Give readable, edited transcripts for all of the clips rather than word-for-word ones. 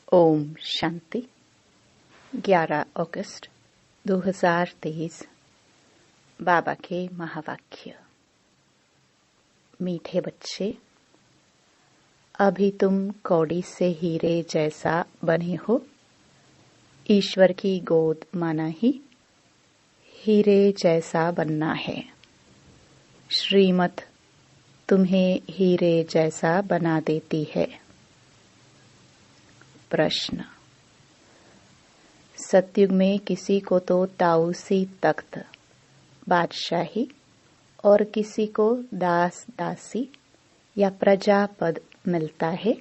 ओम शांति। 11 अगस्त 2023। बाबा के महावाक्य। मीठे बच्चे, अभी तुम कौड़ी से हीरे जैसा बने हो। ईश्वर की गोद माना ही हीरे जैसा बनना है। श्रीमत तुम्हें हीरे जैसा बना देती है। प्रश्न। सतयुग में किसी को तो ताऊसी तख्त, बादशाही और किसी को दास दासी या प्रजा पद मिलता है।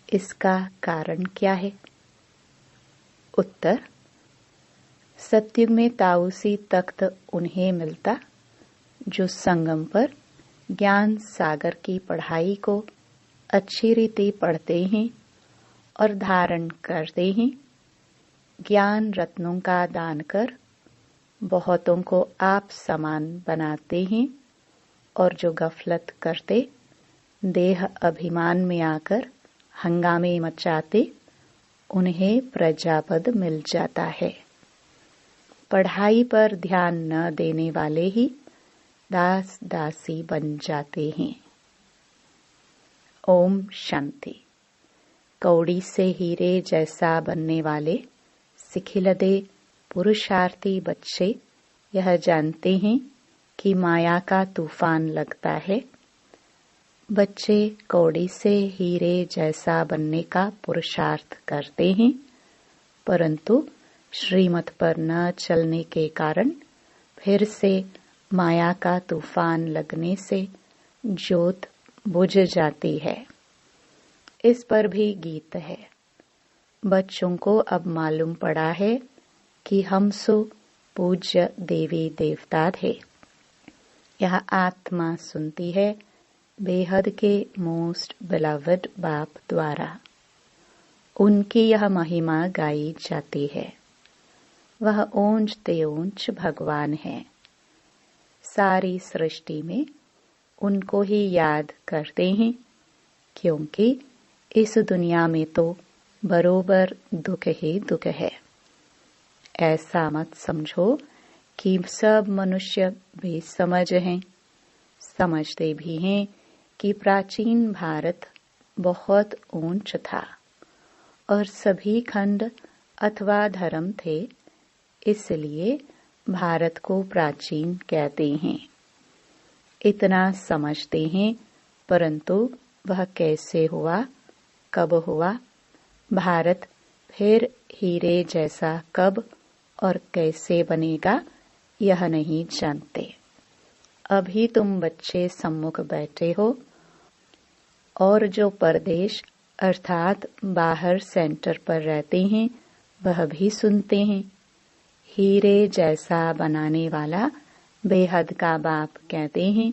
इसका कारण क्या है? उत्तर। सतयुग में ताऊसी तख्त उन्हें मिलता जो संगम पर ज्ञान सागर की पढ़ाई को अच्छी रीति पढ़ते हैं और धारण करते हैं। ज्ञान रत्नों का दान कर बहुतों को आप समान बनाते हैं और जो गफलत करते, देह अभिमान में आकर हंगामे मचाते, उन्हें प्रजापद मिल जाता है। पढ़ाई पर ध्यान न देने वाले ही दास दासी बन जाते हैं। ओम शांति। कौड़ी से हीरे जैसा बनने वाले सिखिलदे पुरुषार्थी बच्चे यह जानते हैं कि माया का तूफान लगता है। बच्चे कौड़ी से हीरे जैसा बनने का पुरुषार्थ करते हैं, परंतु श्रीमत पर न चलने के कारण फिर से माया का तूफान लगने से ज्योत बुझ जाती है। इस पर भी गीत है। बच्चों को अब मालूम पड़ा है कि हम सो पूज्य देवी देवता थे। यह आत्मा सुनती है बेहद के मोस्ट बिलवड बाप द्वारा। उनकी यह महिमा गाई जाती है। वह ऊंच ते ऊंच भगवान है। सारी सृष्टि में उनको ही याद करते हैं, क्योंकि इस दुनिया में तो बरोबर दुख ही दुख है। ऐसा मत समझो कि सब मनुष्य बेसमझ हैं। समझते भी हैं कि प्राचीन भारत बहुत ऊंच था और सभी खंड अथवा धर्म थे, इसलिए भारत को प्राचीन कहते हैं। इतना समझते हैं, परंतु वह कैसे हुआ, कब हुआ, भारत फिर हीरे जैसा कब और कैसे बनेगा, यह नहीं जानते। अभी तुम बच्चे सम्मुख बैठे हो और जो परदेश अर्थात बाहर सेंटर पर रहते हैं वह भी सुनते हैं। हीरे जैसा बनाने वाला बेहद का बाप कहते हैं,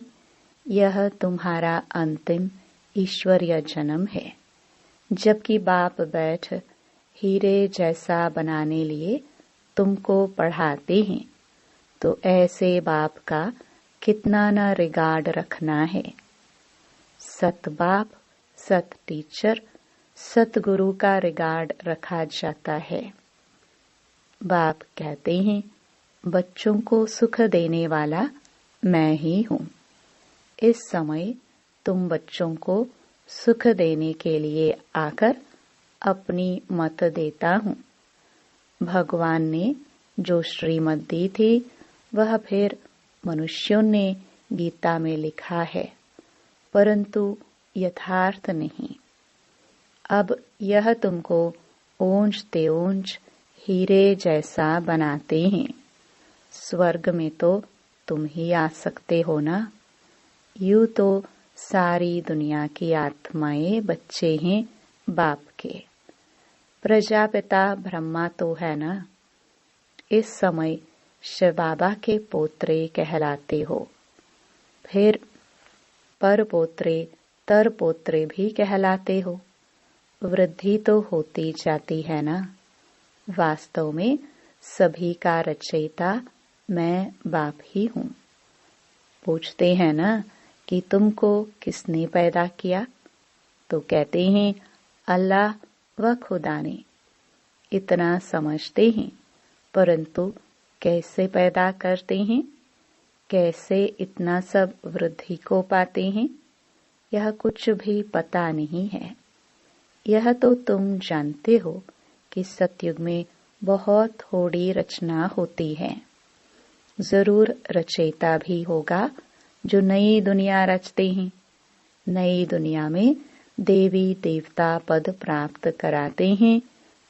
यह तुम्हारा अंतिम ईश्वरीय जन्म है। जबकि बाप बैठ हीरे जैसा बनाने लिए तुमको पढ़ाते हैं, तो ऐसे बाप का कितना न रिगार्ड रखना है। सत बाप, सत टीचर, सत गुरु का रिगार्ड रखा जाता है। बाप कहते हैं, बच्चों को सुख देने वाला मैं ही हूँ। इस समय तुम बच्चों को सुख देने के लिए आकर अपनी मत देता हूँ। भगवान ने जो श्रीमत दी थी वह फिर मनुष्यों ने गीता में लिखा है, परंतु यथार्थ नहीं। अब यह तुमको ऊंच ते ऊंच हीरे जैसा बनाते हैं। स्वर्ग में तो तुम ही आ सकते हो ना। यूं तो सारी दुनिया की आत्माएं बच्चे हैं बाप के। प्रजापिता ब्रह्मा तो है ना। इस समय शिव बाबा के पोत्रे कहलाते हो। फिर पर पोत्रे तर पोत्रे भी कहलाते हो। वृद्धि तो होती जाती है ना। वास्तव में सभी का रचयिता मैं बाप ही हूँ। पूछते हैं ना कि तुमको किसने पैदा किया, तो कहते हैं अल्लाह वह खुदा ने। इतना समझते हैं, परंतु कैसे पैदा करते हैं, कैसे इतना सब वृद्धि को पाते हैं, यह कुछ भी पता नहीं है। यह तो तुम जानते हो कि सतयुग में बहुत थोड़ी रचना होती है। जरूर रचयिता भी होगा जो नई दुनिया रचते हैं। नई दुनिया में देवी देवता पद प्राप्त कराते हैं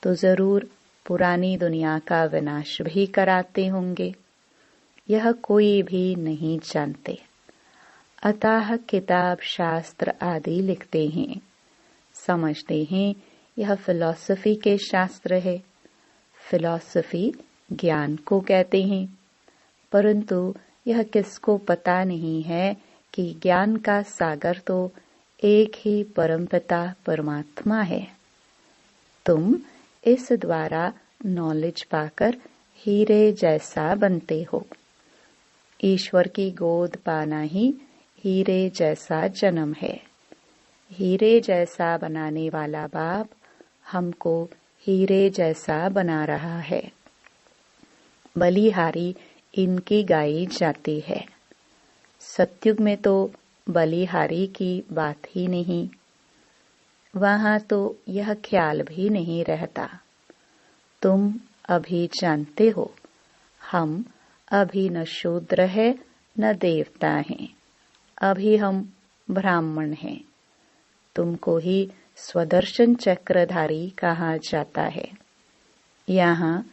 तो जरूर पुरानी दुनिया का विनाश भी कराते होंगे। यह कोई भी नहीं जानते। अतः किताब शास्त्र आदि लिखते हैं, समझते हैं यह फिलॉसफी के शास्त्र है। फिलॉसफी ज्ञान को कहते हैं, परंतु यह किसको पता नहीं है कि ज्ञान का सागर तो एक ही परमपिता परमात्मा है। तुम इस द्वारा नॉलेज पाकर हीरे जैसा बनते हो। ईश्वर की गोद पाना ही हीरे जैसा जन्म है। हीरे जैसा बनाने वाला बाप हमको हीरे जैसा बना रहा है। बलिहारी इनकी गाई जाती है। सतयुग में तो बलिहारी की बात ही नहीं। वहां तो यह ख्याल भी नहीं रहता। तुम अभी जानते हो, हम अभी न शूद्र है न देवता हैं। अभी हम ब्राह्मण हैं। तुमको ही स्वदर्शन चक्रधारी कहा जाता है। यहाँ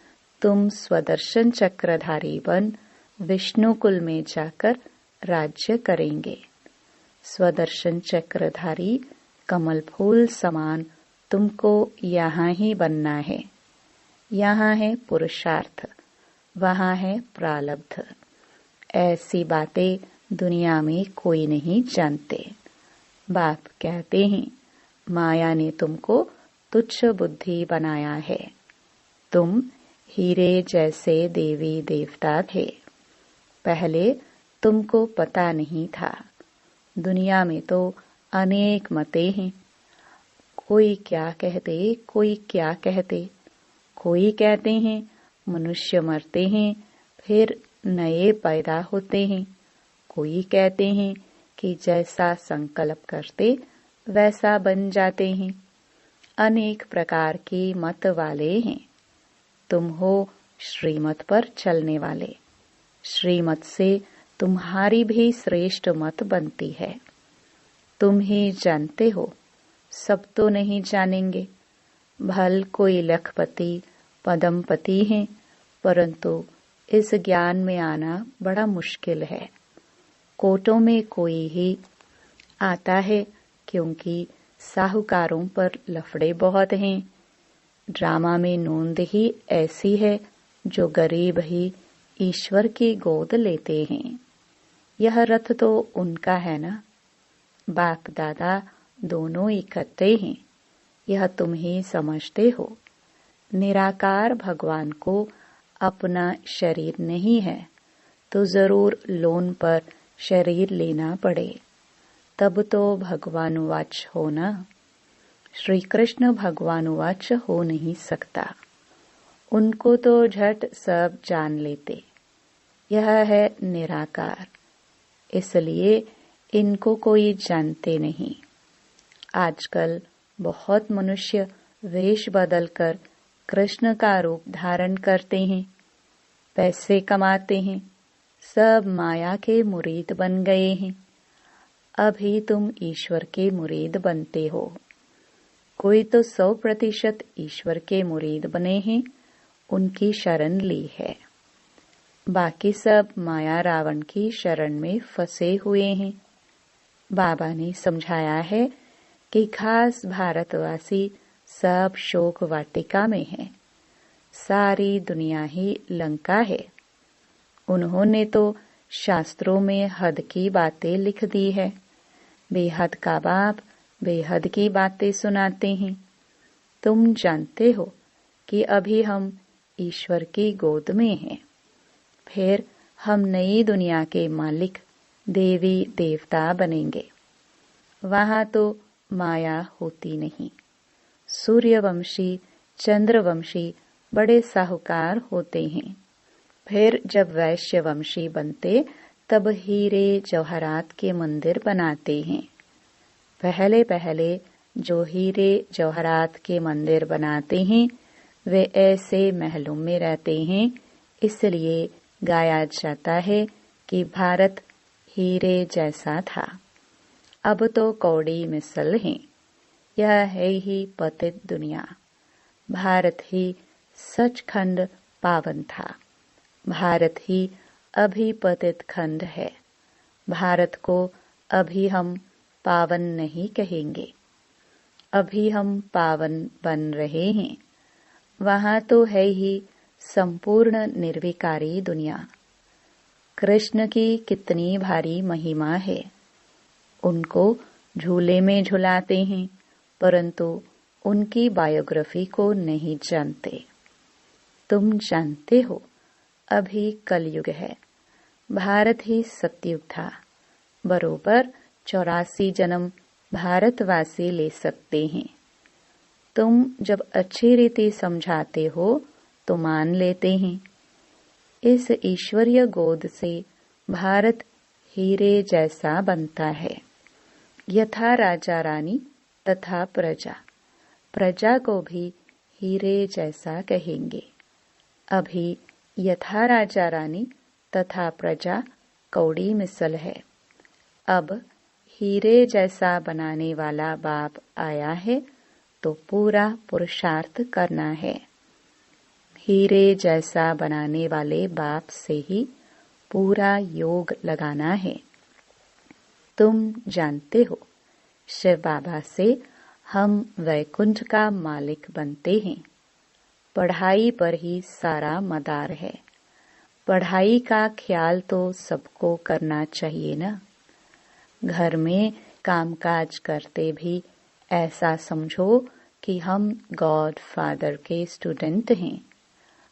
तुम स्वदर्शन चक्रधारी बन विष्णु कुल में जाकर राज्य करेंगे। स्वदर्शन चक्रधारी कमल फूल समान तुमको यहाँ ही बनना है। यहाँ है पुरुषार्थ, वहाँ है प्रारब्ध। ऐसी बातें दुनिया में कोई नहीं जानते। बाप कहते हैं, माया ने तुमको तुच्छ बुद्धि बनाया है। तुम हीरे जैसे देवी देवता थे। पहले तुमको पता नहीं था। दुनिया में तो अनेक मतें हैं। कोई क्या कहते, कोई क्या कहते। कोई कहते हैं मनुष्य मरते हैं फिर नए पैदा होते हैं। कोई कहते हैं कि जैसा संकल्प करते वैसा बन जाते हैं। अनेक प्रकार के मत वाले हैं। तुम हो श्रीमत पर चलने वाले। श्रीमत से तुम्हारी भी श्रेष्ठ मत बनती है। तुम ही जानते हो, सब तो नहीं जानेंगे। भल कोई लखपति पदमपति हैं, परंतु इस ज्ञान में आना बड़ा मुश्किल है। कोटों में कोई ही आता है, क्योंकि साहूकारों पर लफड़े बहुत हैं। ड्रामा में नोंद ही ऐसी है जो गरीब ही ईश्वर की गोद लेते हैं। यह रथ तो उनका है ना। बाप दादा दोनों इकट्ठे हैं, यह तुम ही समझते हो। निराकार भगवान को अपना शरीर नहीं है तो जरूर लोन पर शरीर लेना पड़े, तब तो भगवानुवाच हो ना। श्री कृष्ण भगवानुवाच हो नहीं सकता। उनको तो झट सब जान लेते। यह है निराकार, इसलिए इनको कोई जानते नहीं। आजकल बहुत मनुष्य वेश बदलकर कृष्ण का रूप धारण करते हैं, पैसे कमाते हैं, सब माया के मुरीद बन गए हैं। अभी तुम ईश्वर के मुरीद बनते हो। कोई तो 100% ईश्वर के मुरीद बने हैं, उनकी शरण ली है। बाकी सब माया रावण की शरण में फंसे हुए हैं। बाबा ने समझाया है कि खास भारतवासी सब शोक वाटिका में है। सारी दुनिया ही लंका है। उन्होंने तो शास्त्रों में हद की बातें लिख दी है। बेहद का बाप बेहद की बातें सुनाते हैं। तुम जानते हो कि अभी हम ईश्वर की गोद में हैं। फिर हम नई दुनिया के मालिक देवी देवता बनेंगे। वहां तो माया होती नहीं। सूर्यवंशी, चंद्रवंशी बड़े साहूकार होते हैं। फिर जब वैश्यवंशी बनते तब हीरे जवाहरात के मंदिर बनाते हैं। पहले पहले जो हीरे जवाहरात के मंदिर बनाते हैं वे ऐसे महलों में रहते हैं, इसलिए गाया जाता है कि भारत हीरे जैसा था। अब तो कौड़ी मिसल है। यह है ही पतित दुनिया। भारत ही सचखंड पावन था। भारत ही अभी पतित खंड है। भारत को अभी हम पावन नहीं कहेंगे, अभी हम पावन बन रहे हैं। वहां तो है ही संपूर्ण निर्विकारी दुनिया। कृष्ण की कितनी भारी महिमा है। उनको झूले में झुलाते हैं, परंतु उनकी बायोग्राफी को नहीं जानते। तुम जानते हो अभी कलयुग है। भारत ही सतयुग था। बरोबर 84 जन्म भारतवासी ले सकते हैं। तुम जब अच्छी रीति समझाते हो तो मान लेते हैं। इस ईश्वरीय गोद से भारत हीरे जैसा बनता है। यथा राजा रानी तथा प्रजा, प्रजा को भी हीरे जैसा कहेंगे। अभी यथा राजा रानी तथा प्रजा कौड़ी मिसल है। अब हीरे जैसा बनाने वाला बाप आया है तो पूरा पुरुषार्थ करना है। हीरे जैसा बनाने वाले बाप से ही पूरा योग लगाना है। तुम जानते हो शिव बाबा से हम वैकुंठ का मालिक बनते हैं। पढ़ाई पर ही सारा मदार है। पढ़ाई का ख्याल तो सबको करना चाहिए ना। घर में कामकाज करते भी ऐसा समझो कि हम गॉड फादर के स्टूडेंट हैं।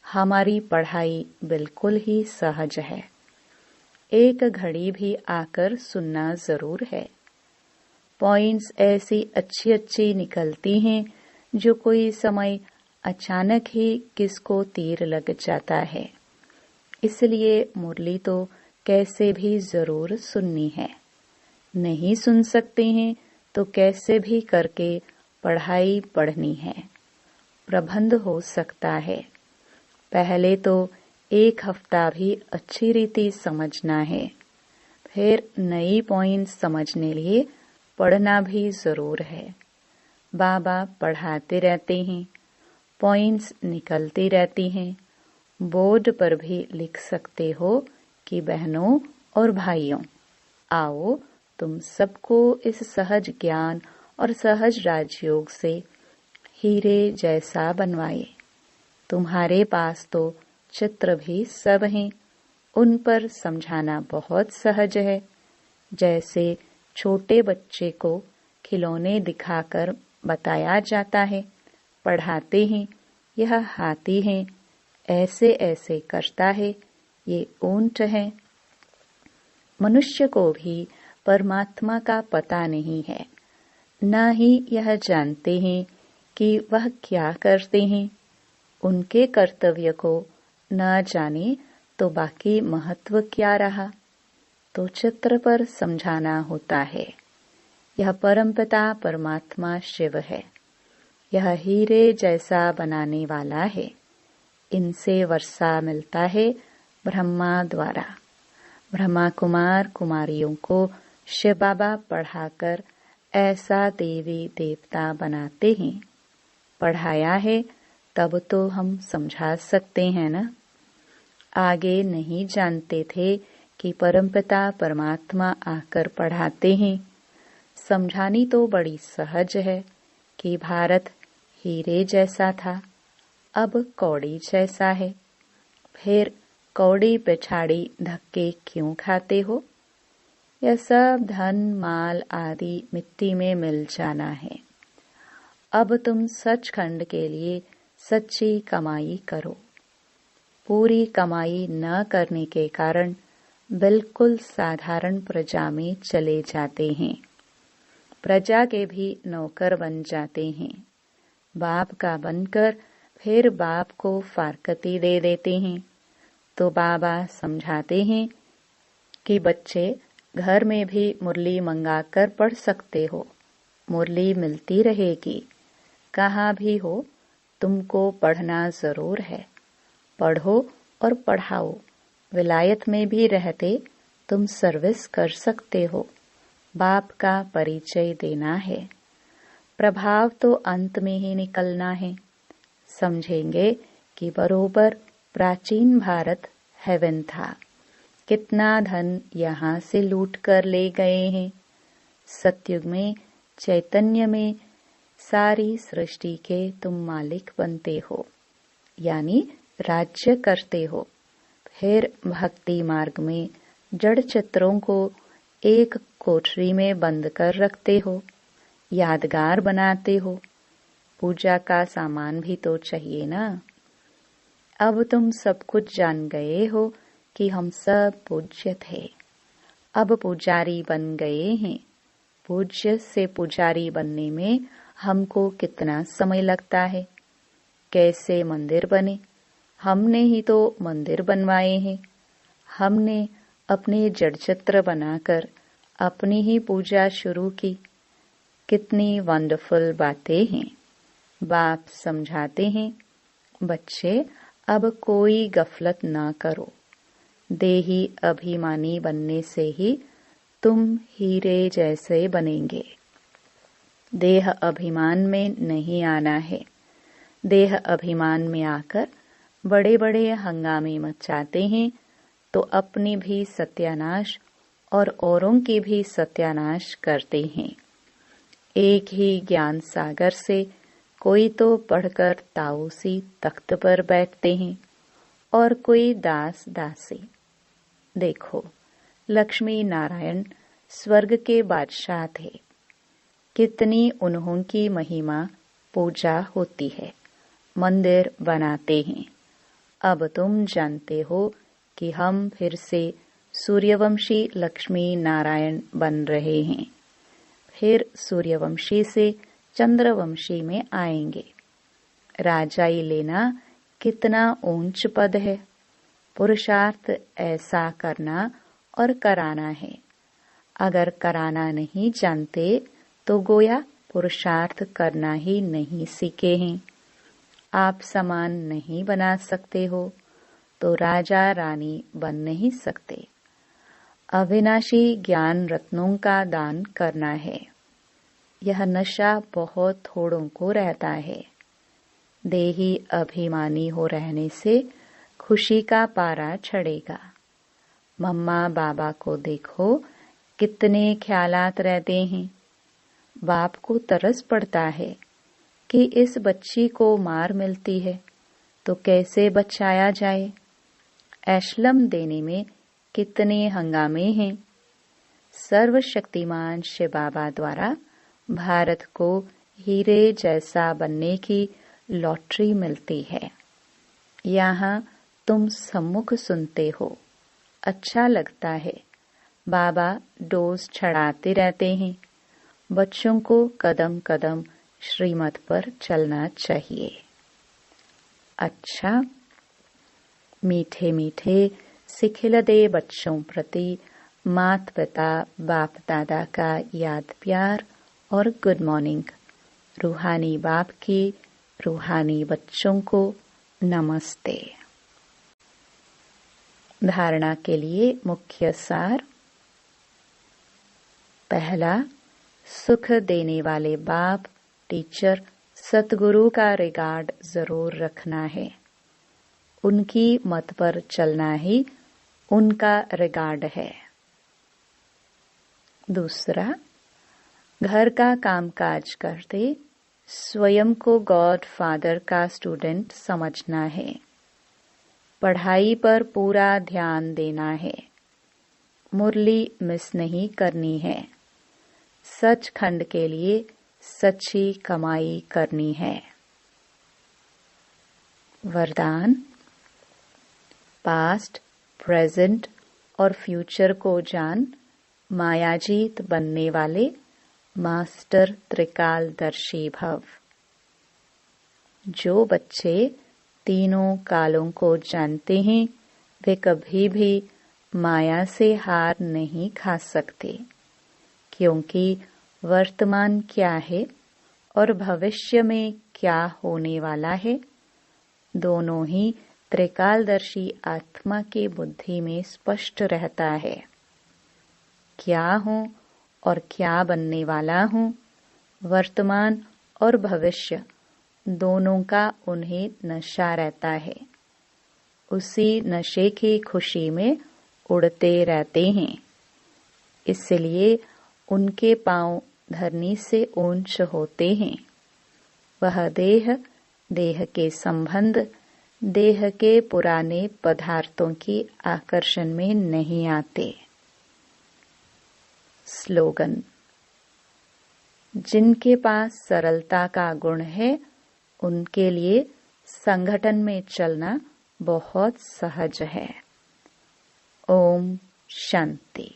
हमारी पढ़ाई बिल्कुल ही सहज है। एक घड़ी भी आकर सुनना जरूर है। पॉइंट्स ऐसी अच्छी अच्छी निकलती हैं जो कोई समय अचानक ही किसको तीर लग जाता है। इसलिए मुरली तो कैसे भी जरूर सुननी है। नहीं सुन सकते हैं तो कैसे भी करके पढ़ाई पढ़नी है। प्रबंध हो सकता है। पहले तो एक हफ्ता भी अच्छी रीति समझना है। फिर नई पॉइंट समझने लिए पढ़ना भी जरूर है। बाबा पढ़ाते रहते हैं, पॉइंट्स निकलती रहती हैं। बोर्ड पर भी लिख सकते हो कि बहनों और भाइयों, आओ तुम सबको इस सहज ज्ञान और सहज राजयोग से हीरे जैसा बनवाए। तुम्हारे पास तो चित्र भी सब हैं, उन पर समझाना बहुत सहज है। जैसे छोटे बच्चे को खिलौने दिखाकर बताया जाता है, पढ़ाते हैं, यह हाथी है, ऐसे ऐसे करता है, ये ऊंट है। मनुष्य को भी परमात्मा का पता नहीं है, न ही यह जानते हैं कि वह क्या करते हैं। उनके कर्तव्य को न जाने तो बाकी महत्व क्या रहा। तो चित्र पर समझाना होता है। यह परमपिता परमात्मा शिव है। यह हीरे जैसा बनाने वाला है। इनसे वर्षा मिलता है ब्रह्मा द्वारा। ब्रह्मा कुमार कुमारियों को शिव बाबा पढ़ाकर ऐसा देवी देवता बनाते हैं। पढ़ाया है तब तो हम समझा सकते हैं ना। आगे नहीं जानते थे कि परमपिता परमात्मा आकर पढ़ाते हैं। समझानी तो बड़ी सहज है कि भारत हीरे जैसा था, अब कौड़ी जैसा है। फिर कौड़ी पिछाड़ी धक्के क्यों खाते हो? यह सब धन माल आदि मिट्टी में मिल जाना है। अब तुम सचखंड के लिए सच्ची कमाई करो। पूरी कमाई न करने के कारण बिल्कुल साधारण प्रजा में चले जाते हैं। प्रजा के भी नौकर बन जाते हैं। बाप का बनकर फिर बाप को फारकती दे देते हैं। तो बाबा समझाते हैं कि बच्चे घर में भी मुरली मंगाकर पढ़ सकते हो, मुरली मिलती रहेगी। कहाँ भी हो तुमको पढ़ना जरूर है। पढ़ो और पढ़ाओ। विलायत में भी रहते तुम सर्विस कर सकते हो। बाप का परिचय देना है। प्रभाव तो अंत में ही निकलना है। समझेंगे कि बरोबर प्राचीन भारत हेवन था। कितना धन यहाँ से लूट कर ले गए हैं। सतयुग में चैतन्य में सारी सृष्टि के तुम मालिक बनते हो, यानी राज्य करते हो। फिर भक्ति मार्ग में जड़ चित्रों को एक कोठरी में बंद कर रखते हो, यादगार बनाते हो। पूजा का सामान भी तो चाहिए ना। अब तुम सब कुछ जान गए हो कि हम सब पूज्य थे। अब पुजारी बन गए हैं। पूज्य से पुजारी बनने में हमको कितना समय लगता है। कैसे मंदिर बने, हमने ही तो मंदिर बनवाए हैं। हमने अपने जड़ चित्र बनाकर अपनी ही पूजा शुरू की। कितनी वंडरफुल बातें हैं। बाप समझाते हैं, बच्चे अब कोई गफलत ना करो। देही अभिमानी बनने से ही तुम हीरे जैसे बनेंगे। देह अभिमान में नहीं आना है। देह अभिमान में आकर बड़े बड़े हंगामे मचाते हैं तो अपनी भी सत्यानाश और औरों की भी सत्यानाश करते हैं। एक ही ज्ञान सागर से कोई तो पढ़कर ताऊसी तख्त पर बैठते हैं और कोई दास दासी। देखो, लक्ष्मी नारायण स्वर्ग के बादशाह थे। कितनी उन्हों की महिमा पूजा होती है, मंदिर बनाते हैं। अब तुम जानते हो कि हम फिर से सूर्यवंशी लक्ष्मी नारायण बन रहे हैं। फिर सूर्यवंशी से चंद्रवंशी में आएंगे। राजाई लेना कितना ऊंच पद है। पुरुषार्थ ऐसा करना और कराना है। अगर कराना नहीं जानते तो गोया पुरुषार्थ करना ही नहीं सीखे हैं। आप समान नहीं बना सकते हो तो राजा रानी बन नहीं सकते। अविनाशी ज्ञान रत्नों का दान करना है। यह नशा बहुत थोड़ों को रहता है। देही अभिमानी हो रहने से खुशी का पारा चढ़ेगा। मम्मा बाबा को देखो, कितने ख्यालात रहते हैं। बाप को तरस पड़ता है कि इस बच्ची को मार मिलती है तो कैसे बचाया जाए। एशलम देने में कितने हंगामे हैं। सर्वशक्तिमान शिव बाबा द्वारा भारत को हीरे जैसा बनने की लॉटरी मिलती है। यहाँ तुम सम्मुख सुनते हो, अच्छा लगता है। बाबा डोज चढ़ाते रहते हैं। बच्चों को कदम कदम श्रीमत पर चलना चाहिए। अच्छा, मीठे मीठे सिखिलदे बच्चों प्रति माता पिता बाप दादा का याद प्यार और गुड मॉर्निंग। रूहानी बाप की रूहानी बच्चों को नमस्ते। धारणा के लिए मुख्य सार। पहला, सुख देने वाले बाप टीचर सतगुरु का रिगार्ड जरूर रखना है। उनकी मत पर चलना ही उनका रिगार्ड है। दूसरा, घर का कामकाज करते स्वयं को गॉड फादर का स्टूडेंट समझना है। पढ़ाई पर पूरा ध्यान देना है। मुरली मिस नहीं करनी है। सचखंड के लिए सच्ची कमाई करनी है। वरदान, पास्ट, प्रेजेंट और फ्यूचर को जान मायाजीत बनने वाले मास्टर त्रिकालदर्शी भव। जो बच्चे तीनों कालों को जानते हैं वे कभी भी माया से हार नहीं खा सकते, क्योंकि वर्तमान क्या है और भविष्य में क्या होने वाला है, दोनों ही त्रिकालदर्शी आत्मा की बुद्धि में स्पष्ट रहता है। क्या हूँ और क्या बनने वाला हूँ, वर्तमान और भविष्य दोनों का उन्हें नशा रहता है। उसी नशे की खुशी में उड़ते रहते हैं। इसलिए उनके पांव धरनी से ऊंच होते हैं। वह देह के संबंध, देह के पुराने पदार्थों की आकर्षण में नहीं आते। स्लोगन: जिनके पास सरलता का गुण है उनके लिए संगठन में चलना बहुत सहज है। ओम शांति।